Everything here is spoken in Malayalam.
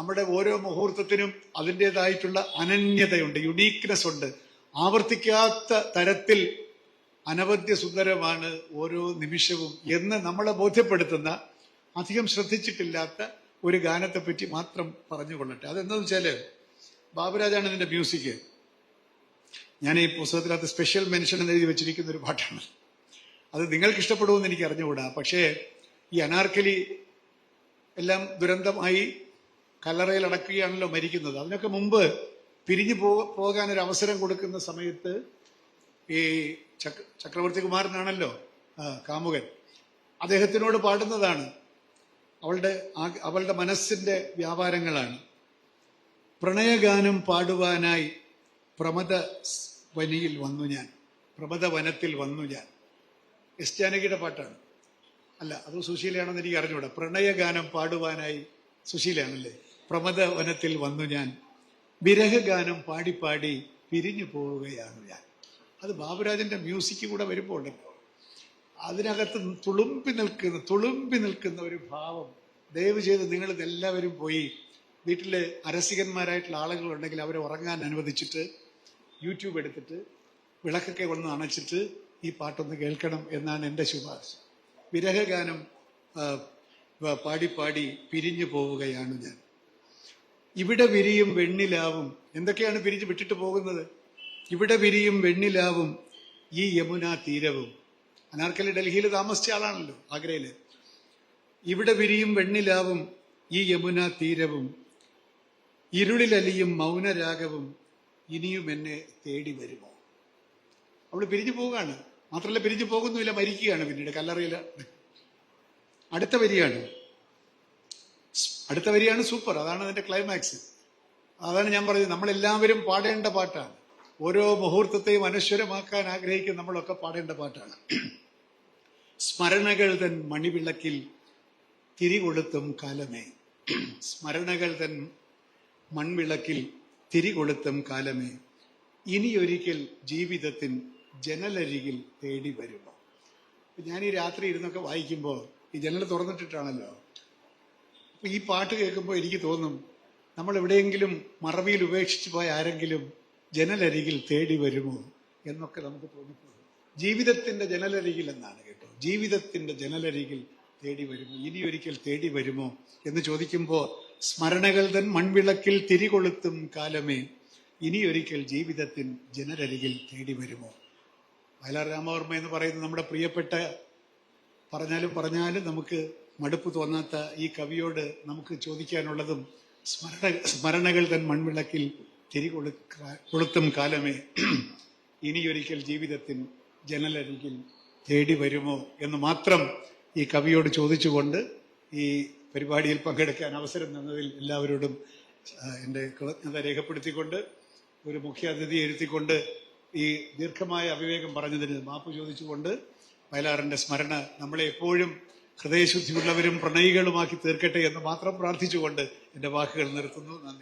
നമ്മുടെ ഓരോ മുഹൂർത്തത്തിനും അതിൻ്റെതായിട്ടുള്ള അനന്യതയുണ്ട്, യുണീക്നെസ് ഉണ്ട്. ആവർത്തിക്കാത്ത തരത്തിൽ അനവധ്യ സുന്ദരമാണ് ഓരോ നിമിഷവും എന്ന് നമ്മളെ ബോധ്യപ്പെടുത്തുന്ന, അധികം ശ്രദ്ധിച്ചിട്ടില്ലാത്ത ഒരു ഗാനത്തെ പറ്റി മാത്രം പറഞ്ഞുകൊള്ളട്ടെ. അതെന്താന്ന് വെച്ചാല്, ബാബുരാജാണ് ഇതിന്റെ മ്യൂസിക്. ഞാൻ ഈ പുസ്തകത്തിനകത്ത് സ്പെഷ്യൽ മെൻഷൻ എന്ന് എഴുതി വെച്ചിരിക്കുന്ന ഒരു പാട്ടാണ്. അത് നിങ്ങൾക്ക് ഇഷ്ടപ്പെടുമെന്ന് എനിക്ക് അറിഞ്ഞുകൂടാ. പക്ഷേ ഈ അനാർക്കലി എല്ലാം ദുരന്തമായി കല്ലറയിൽ അടക്കുകയാണല്ലോ മരിക്കുന്നത്. അതിനൊക്കെ മുമ്പ് പിരിഞ്ഞു പോകാൻ ഒരു അവസരം കൊടുക്കുന്ന സമയത്ത് ഈ ചക്രവർത്തി കുമാരനാണല്ലോ കാമുകൻ, അദ്ദേഹത്തിനോട് പാടുന്നതാണ്. അവളുടെ മനസ്സിന്റെ വ്യാപാരങ്ങളാണ്. പ്രണയഗാനം പാടുവാനായി പ്രമദ വനിയിൽ വന്നു ഞാൻ, പ്രമദ വനത്തിൽ വന്നു ഞാൻ. എസ് ജാനകിയുടെ പാട്ടാണ്. അല്ല, അത് സുശീലയാണെന്ന് എനിക്ക് അറിഞ്ഞൂടാ. പ്രണയഗാനം പാടുവാനായി സുശീലയാണല്ലേ. പ്രമദ വനത്തിൽ വന്നു ഞാൻ, വിരഹഗാനം പാടി പാടി പിരിഞ്ഞു പോവുകയാണ് ഞാൻ. അത് ബാബുരാജന്റെ മ്യൂസിക് കൂടെ വരുമ്പോൾ ഉണ്ടല്ലോ, അതിനകത്ത് തുളുമ്പി നിൽക്കുന്ന ഒരു ഭാവം. ദയവ് ചെയ്ത് നിങ്ങൾ ഇതെല്ലാവരും പോയി വീട്ടില് അരസികന്മാരായിട്ടുള്ള ആളുകളുണ്ടെങ്കിൽ അവരെ ഉറങ്ങാൻ അനുവദിച്ചിട്ട് യൂട്യൂബ് എടുത്തിട്ട് വിളക്കൊക്കെ ഒന്ന് അണച്ചിട്ട് ഈ പാട്ടൊന്ന് കേൾക്കണം എന്നാണ് എൻ്റെ ശുപാർശ. വിരഹഗാനം പാടി പാടി പിരിഞ്ഞു പോവുകയാണ് ഞാൻ. ഇവിടെ വിരിയും വെണ്ണിലാവും. എന്തൊക്കെയാണ് പിരിഞ്ഞ് വിട്ടിട്ട് പോകുന്നത്? ഇവിടെ വിരിയും വെണ്ണിലാവും ഈ യമുനാ തീരവും. അനാർക്കലി ഡൽഹിയിൽ താമസിച്ച ആളാണല്ലോ, ആഗ്രയില്. ഇവിടെ വിരിയും വെണ്ണിലാവും ഈ യമുനാ തീരവും, ഇരുളിലലിയും മൗനരാഗവും ഇനിയും എന്നെ തേടി വരുമോ. അവള് പിരിഞ്ഞു പോവുകയാണ്. മാത്രമല്ല, പിരിഞ്ഞു പോകുന്നില്ല, മരിക്കുകയാണ് പിന്നീട് കല്ലറയിൽ. അടുത്ത വരിയാണ് സൂപ്പർ. അതാണ് അതിന്റെ ക്ലൈമാക്സ്. അതാണ് ഞാൻ പറഞ്ഞത്, നമ്മളെല്ലാവരും പാടേണ്ട പാട്ടാണ്. ഓരോ മുഹൂർത്തത്തെയും അനശ്വരമാക്കാൻ ആഗ്രഹിക്കുന്ന നമ്മളൊക്കെ പാടേണ്ട പാട്ടാണ്. സ്മരണകൾ തൻ മണിവിളക്കിൽ തിരികൊളുത്തും കാലമേ, സ്മരണകൾ തൻ മൺവിളക്കിൽ തിരികൊളുത്തും കാലമേ, ഇനിയൊരിക്കൽ ജീവിതത്തിൻ ജനലരികിൽ തേടി വരുമോ. ഞാൻ ഈ രാത്രി ഇരുന്നൊക്കെ വായിക്കുമ്പോൾ ഈ ജനൽ തുറന്നിട്ടിട്ടാണല്ലോ. അപ്പൊ ഈ പാട്ട് കേൾക്കുമ്പോൾ എനിക്ക് തോന്നും, നമ്മൾ എവിടെയെങ്കിലും മറവിയിൽ ഉപേക്ഷിച്ചു പോയ ആരെങ്കിലും ജനലരികിൽ തേടി വരുമോ എന്നൊക്കെ നമുക്ക് തോന്നിപ്പോകും. ജീവിതത്തിന്റെ ജനലരികിൽ എന്നാണ് കേട്ടോ, ജീവിതത്തിന്റെ ജനലരികിൽ തേടി വരുമോ, ഇനിയൊരിക്കൽ തേടി വരുമോ എന്ന് ചോദിക്കുമ്പോൾ, സ്മരണകൾ തൻ മൺവിളക്കിൽ തിരികൊളുത്തും കാലമേ, ഇനിയൊരിക്കൽ ജീവിതത്തിൻ ജനലരികിൽ തേടി വരുമോ. വയലാർ രാമവർമ്മ എന്ന് പറയുന്ന നമ്മുടെ പ്രിയപ്പെട്ട, പറഞ്ഞാലും നമുക്ക് മടുപ്പ് തോന്നാത്ത ഈ കവിയോട് നമുക്ക് ചോദിക്കാനുള്ളതും, സ്മരണകൾ തൻ മൺവിളക്കിൽ തിരികൊളുത്തും കാലമേ, ഇനിയൊരിക്കൽ ജീവിതത്തിൻ ജനലരികിൽ തേടി വരുമോ എന്ന് മാത്രം ഈ കവിയോട് ചോദിച്ചുകൊണ്ട് ഈ പരിപാടിയിൽ പങ്കെടുക്കാൻ അവസരം തന്നതിൽ എല്ലാവരോടും എൻ്റെ കൃതജ്ഞത രേഖപ്പെടുത്തിക്കൊണ്ട്, ഒരു മുഖ്യ അതിഥിയെ ഇരുത്തിക്കൊണ്ട് ഈ ദീർഘമായ അവിവേകം പറഞ്ഞതിന് മാപ്പ് ചോദിച്ചുകൊണ്ട്, വയലാറിന്റെ സ്മരണ നമ്മളെ എപ്പോഴും ഹൃദയശുദ്ധിയുള്ളവരും പ്രണയികളുമാക്കി തീർക്കട്ടെ എന്ന് മാത്രം പ്രാർത്ഥിച്ചുകൊണ്ട് എൻ്റെ വാക്കുകൾ നിർത്തുന്നു. നന്ദി.